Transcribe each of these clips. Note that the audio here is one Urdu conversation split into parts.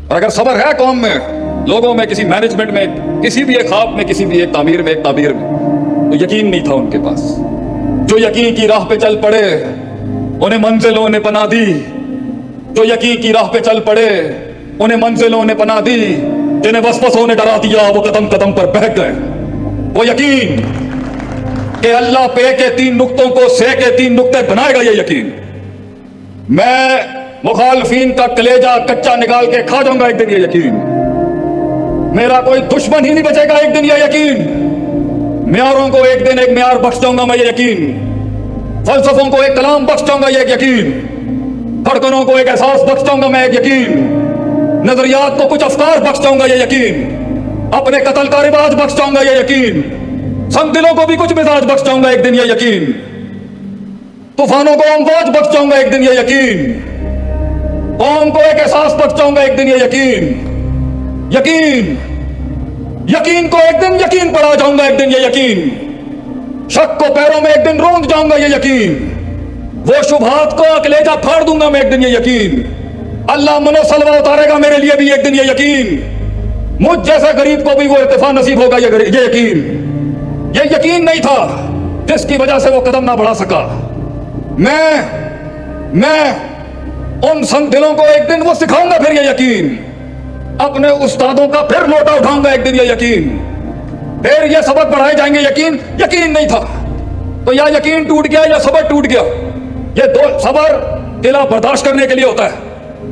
اور اگر صبر ہے قوم میں, لوگوں میں, کسی مینجمنٹ میں, کسی بھی ایک خواب میں, کسی بھی ایک تعمیر میں, ایک تعبیر میں, تو یقین نہیں تھا ان کے پاس. جو یقین کی راہ پہ چل پڑے انہیں منزلوں نے پناہ دی. جو یقین کی راہ پہ چل پڑے انہیں منزلوں نے پناہ دی. جنہیں وسوسوں نے ڈرا دیا وہ قدم قدم پر بہک گئے. وہ یقین کہ اللہ پہ کے 3 نقطوں کو سے کے 3 نقطے بنائے گا, یہ یقین. میں مخالفین کا کلیجہ کچا نکال کے کھا جاؤں گا ایک دن, یہ یقین. میرا کوئی دشمن ہی نہیں بچے گا ایک دن, یہ یقین. معیاروں کو ایک دن ایک معیار بخش جاؤں گا میں, یہ یقین. فلسفوں کو ایک کلام بخش جاؤں گا, یہ ایک یقین. دھڑکنوں کو ایک احساس بخش جاؤں گا میں, ایک یقین. نظریات کو کچھ افکار بخش جاؤں گا, یہ یقین. اپنے قتل کا رواج بخش جاؤں گا, یہ یقین. سنگ دلوں کو بھی کچھ مزاج بخش جاؤں گا ایک دن, یہ یقین. طوفانوں کو امواج بخش جاؤں گا ایک دن, یہ یقین. قوم کو ایک احساس بخش جاؤں گا ایک دن, یہ یقین. یقین یقین کو ایک دن یقین پڑا جاؤں گا ایک دن, یہ یقین. شک کو پیروں میں ایک دن روند جاؤں گا, یہ یقین. وہ شبہات کو کلیجہ پھاڑ دوں گا میں ایک دن, یہ یقین. اللہ من و سلوہ اتارے گا میرے لیے بھی ایک دن, یہ یقین. مجھ جیسے غریب کو بھی وہ ارتفاع نصیب ہوگا, یہ یقین. یہ یقین نہیں تھا جس کی وجہ سے وہ قدم نہ بڑھا سکا. میں ان سنگ دلوں کو ایک دن وہ سکھاؤں گا پھر, یہ یقین. اپنے استادوں کا پھر لوٹا اٹھاؤں گا ایک دن, یہ یقین. پھر یہ سبق پڑھائے جائیں گے, یقین نہیں تھا. تو یا یقین ٹوٹ گیا یا صبر ٹوٹ گیا. یہ دو, صبر قلعہ برداشت کرنے کے لیے ہوتا ہے,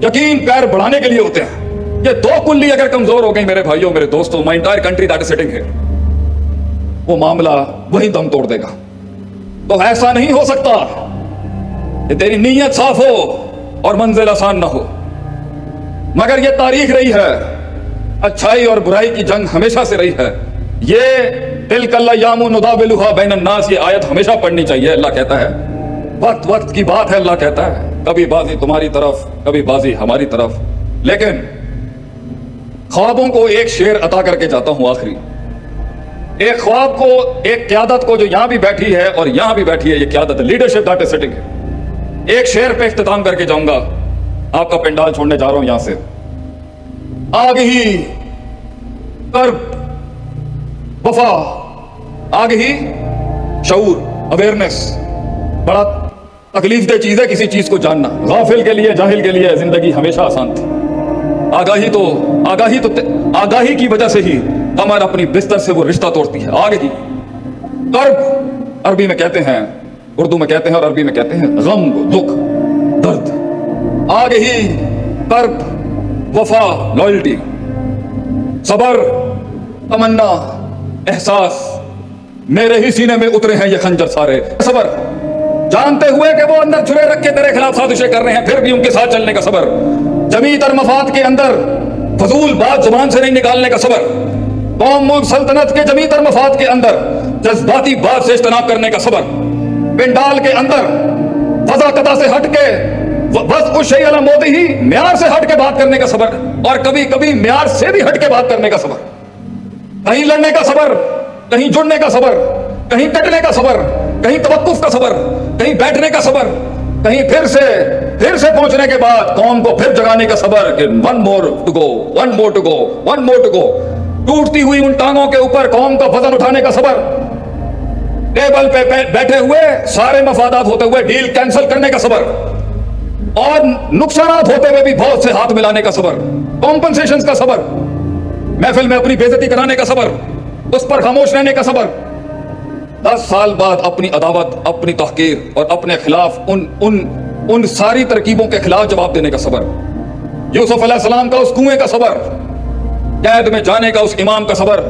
یقین پیر بڑھانے کے لیے ہوتے ہیں. یہ 2 کلی اگر کمزور ہو گئی میرے بھائیوں, میرے دوستوں, my entire country that is sitting here, وہ معاملہ وہی دم توڑ دے گا. تو ایسا نہیں ہو سکتا کہ تیری نیت صاف ہو اور منزل آسان نہ ہو. مگر یہ تاریخ رہی ہے, اچھائی اور برائی کی جنگ ہمیشہ سے رہی ہے. یہ تلک الایام نداولها بین الناس, یہ آیت ہمیشہ پڑھنی چاہیے. اللہ کہتا ہے وقت وقت کی بات ہے. اللہ کہتا ہے کبھی بازی تمہاری طرف, کبھی بازی ہماری طرف. لیکن خوابوں کو ایک شعر عطا کر کے جاتا ہوں آخری. ایک خواب کو, ایک قیادت کو جو یہاں بھی بیٹھی ہے اور یہاں بھی بیٹھی ہے, یہ قیادت لیڈرشپ دیٹ از سٹنگ ہے. ایک شعر پہ اختتام کر کے جاؤں گا. آپ کا پنڈال چھوڑنے جا رہا ہوں یہاں سے. آگہی, کرب, وفا, آگہی, شعور, اویئرنیس. بڑا تکلیف دہ چیز ہے کسی چیز کو جاننا. غافل کے لیے, جاہل کے لیے زندگی ہمیشہ آسان تھی. آگاہی کی وجہ سے ہی ہمارا اپنی بستر سے وہ رشتہ توڑتی ہے. آگہی, کرب عربی میں کہتے ہیں, اردو میں کہتے ہیں اور عربی میں کہتے ہیں غم, دکھ, درد. آگہی, کرب, وفا, لائلٹی, صبر, تمنا, احساس. میرے ہی سینے میں اترے ہیں یہ خنجر سارے. صبر, جانتے ہوئے کہ وہ اندر چھرے رکھ کے تیرے خلاف سازشیں کر رہے ہیں, پھر بھی ان کے ساتھ چلنے کا صبر. جمی تر مفاد کے اندر فضول بات زبان سے نہیں نکالنے کا صبر. قوم ملک سلطنت کے جمی تر مفاد کے اندر جذباتی بات سے اجتناب کرنے کا صبر. پنڈال کے اندر فضاقتہ سے ہٹ کے وضع الشیء علی موضعہ ہی, معیار سے ہٹ کے بات کرنے کا صبر. اور کبھی کبھی معیار سے بھی ہٹ کے بات کرنے کا صبر. کہیں لڑنے کا صبر, کہیں جڑنے کا صبر, کہیں کٹنے کا صبر, کہیں توقف کا صبر, کہیں بیٹھنے کا صبر, کہیں پھر سے پہنچنے کے بعد قوم کو پھر جگانے کا صبر کہ one more to go. ٹوٹتی ہوئی ان ٹانگوں کے اوپر قوم کا وزن اٹھانے کا صبر. ٹیبل پہ بیٹھے ہوئے سارے مفادات ہوتے ہوئے ڈیل کینسل کرنے کا صبر. اور نقصانات ہوتے ہوئے بھی بہت سے ہاتھ ملانے کا صبر. کمپنسیشنز کا صبر. محفل میں اپنی بے عزتی کرانے کا صبر, اس پر خاموش رہنے کا صبر. 10 سال بعد اپنی عداوت, اپنی تحقیر اور اپنے خلاف ان ساری ترکیبوں کے خلاف جواب دینے کا صبر. یوسف علیہ السلام کا اس کنویں کا صبر, قید میں جانے کا اس امام کا صبر,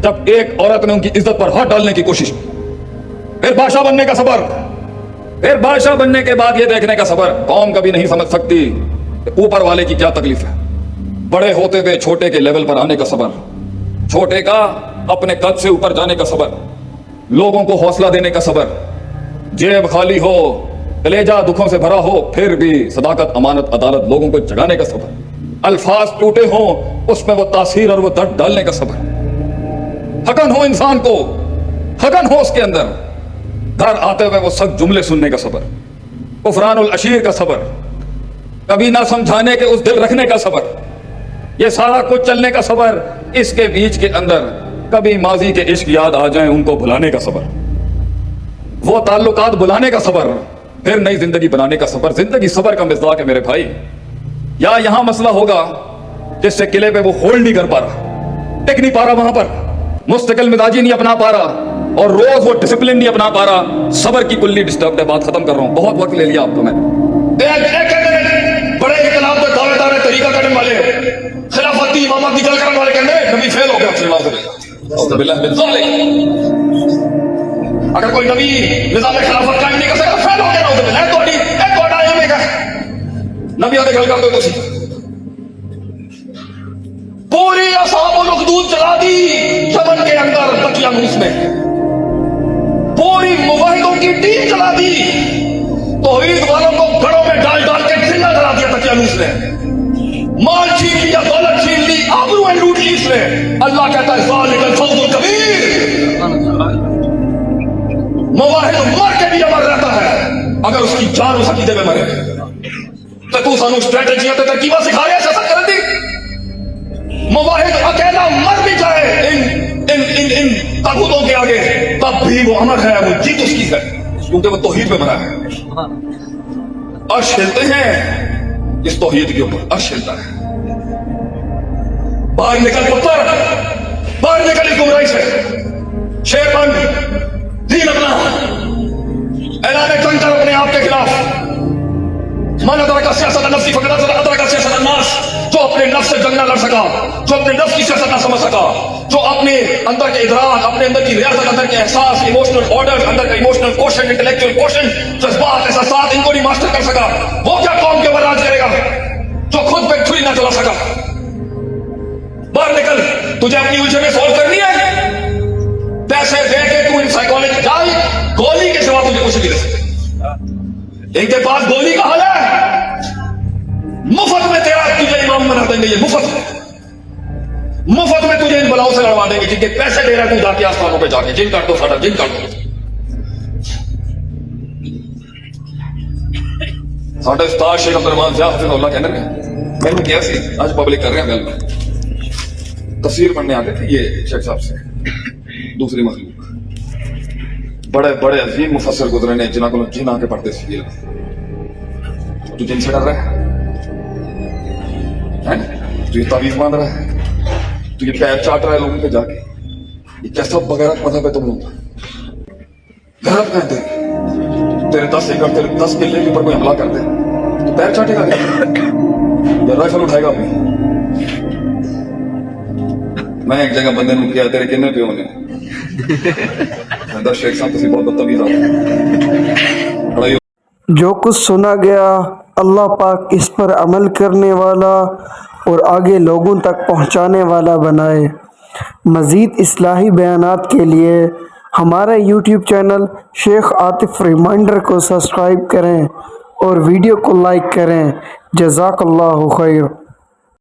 جب ایک عورت نے ان کی عزت پر ہاتھ ڈالنے کی کوشش کی. پھر بادشاہ بننے کا صبر, پھر بادشاہ بننے کے بعد یہ دیکھنے کا صبر. قوم کبھی نہیں سمجھ سکتی کہ اوپر والے کی کیا تکلیف ہے. بڑے ہوتے ہوئے چھوٹے کے لیول پر آنے کا صبر, چھوٹے کا اپنے قد سے اوپر جانے کا صبر, لوگوں کو حوصلہ دینے کا صبر. جیب خالی ہو, کلیجہ دکھوں سے بھرا ہو, پھر بھی صداقت, امانت, عدالت, لوگوں کو جگانے کا صبر. الفاظ ٹوٹے ہوں, اس میں وہ تاثیر اور وہ درد ڈالنے کا صبر. تھکن ہو انسان کو, تھکن ہو اس کے اندر, گھر آتے ہوئے وہ سخت جملے سننے کا صبر. کفران العشیر کا صبر, کبھی نہ سمجھانے کے اس دل رکھنے کا صبر. یہ سارا کچھ چلنے کا صبر، اس کے بیچ کے اندر کبھی ماضی کے عشق یاد آ جائیں ان کو بھلانے کا صبر، وہ تعلقات بلانے کا صبر، پھر نئی زندگی بنانے کا صبر۔ زندگی صبر کا مزاج ہے میرے بھائی۔ یا یہاں مسئلہ ہوگا جس سے قلعے پہ وہ ہولڈ نہیں کر پا رہا، ٹک نہیں پا رہا، وہاں پر مستقل مزاجی نہیں اپنا پا رہا، اور روز وہ ڈسپلن نہیں اپنا پا رہا، صبر کی کلی ڈسٹربڈ ہے۔ بات ختم کر رہا ہوں، بہت وقت لے لیا آپ کو میں۔ بڑے انقلاب کے دعوے دار طریقہ کرنے والے، خلافتی امامت نکل کرنے والے کہنے نبی فیل ہو گیا۔ اگر کوئی نبی نظام خلافت قائم نہیں کر سکتا فیل ہو گیا۔ نبی آتے گل کر دو تسی پوری اصحاب الاخدود جلا دی یمن کے اندر دقیانوس میں، پوری موحدوں کی ٹیم جلا دی، توحید والوں کو گھروں میں ڈال ڈال کے زندہ جلا دیا دقیانوس نے، مال چھین لیا، دولت چھین لی، آبروئیں لوٹ لی اس نے۔ اللہ کہتا ہے ذالک الفوز الکبیر، موحد مر کے بھی امر رہتا ہے اگر اس کی جان اس عقیدے میں مرے۔ تو سانو اسٹریٹجیاں تے ترکیباں سکھا رہے ہیں سیاست کرنے دی۔ موحد اکیلا مر بھی جائے ان طاغوتوں کے آگے تب بھی وہ امر ہے، وہ جیت اس کی ہے، کیونکہ وہ توحید پہ بنا ہے۔ عرش ہلتے ہیں اس توحید کے اوپر، عرش ہلتا ہے۔ باہر نکل پتر، باہر نکل اس گمراہی سے، شیر بن، دین اپنا، اعلان جنگ کر اپنے آپ کے خلاف۔ من ادرک سیاست نفسی فقد ادرک سیاست الناس، جو اپنے نفس سے جنگ نہ لڑ سکا، جو اپنے نفس کی سیاست نہ سمجھ سکا، جو اپنے اندر کے ادراک، اپنے اندر کی ریاست، اندر کے احساس، ایموشنل آرڈر، اندر کا ایموشنل کوشن، انٹلیکچوئل کوشن، جذبات، احساسات، ان کو نہیں ماسٹر کر سکا، وہ کیا قوم کے اوپر راج کرے گا؟ جو خود پہ چھری نہ چلا سکا۔ باہر نکل، تجھے اپنی الجھنیں سولو کرنی ہے، پیسے دے کے تو ان سائیکالوجی جائے، گولی کے سوا تجھے کچھ نہیں دے سکتے۔ ان کے پاس گولی کا حل ہے، مفت میں تیرا تجھے امام بنا دیں گے، یہ مفت ہے، مفت میں تجھے ان بلاؤں سے لڑوا دیں گے جن کے پیسے دے رہا ہے تو جا کے آسمانوں پہ جا کے جن کر دو ساڈا، جن کر دو۔ ساڈا استاد شیخ عبدالرحمان ضیاء حفظہ اللہ کہنے میں نے کیا سی آج پبلک کر رہے ہیں گل میں، تفسیر پڑھنے آتے تھے یہ شیخ صاحب سے، دوسری مخلوق بڑے بڑے عظیم مفسر گزرے نے جنہاں کو جن آ کے پڑھتے سی، تو جن سے ڈر رہا ہے، تو یہ تعویذ باندھ رہا ہے، تو یہ پیر چاٹ رہا ہے لوگوں پہ جا کے، یہ کیسا بغیرت مذہب ہے تم لوگ؟ غیرت کہتے ہیں تیرے 10 ایکڑ تیرے 10 کلے کے اوپر کوئی حملہ کر دے تو پیر چاٹے گا یا رائفل اٹھائے گا اپنی؟ میں ایک جگہ بندے نے کیا تیرے کنے پیو نے شیخ صاحب تسی بہت بدتمیز آ۔ جو کچھ سنا گیا اللہ پاک اس پر عمل کرنے والا اور آگے لوگوں تک پہنچانے والا بنائے۔ مزید اصلاحی بیانات کے لیے ہمارا یوٹیوب چینل شیخ عاطف ریمائنڈر کو سبسکرائب کریں اور ویڈیو کو لائک کریں۔ جزاک اللہ خیر۔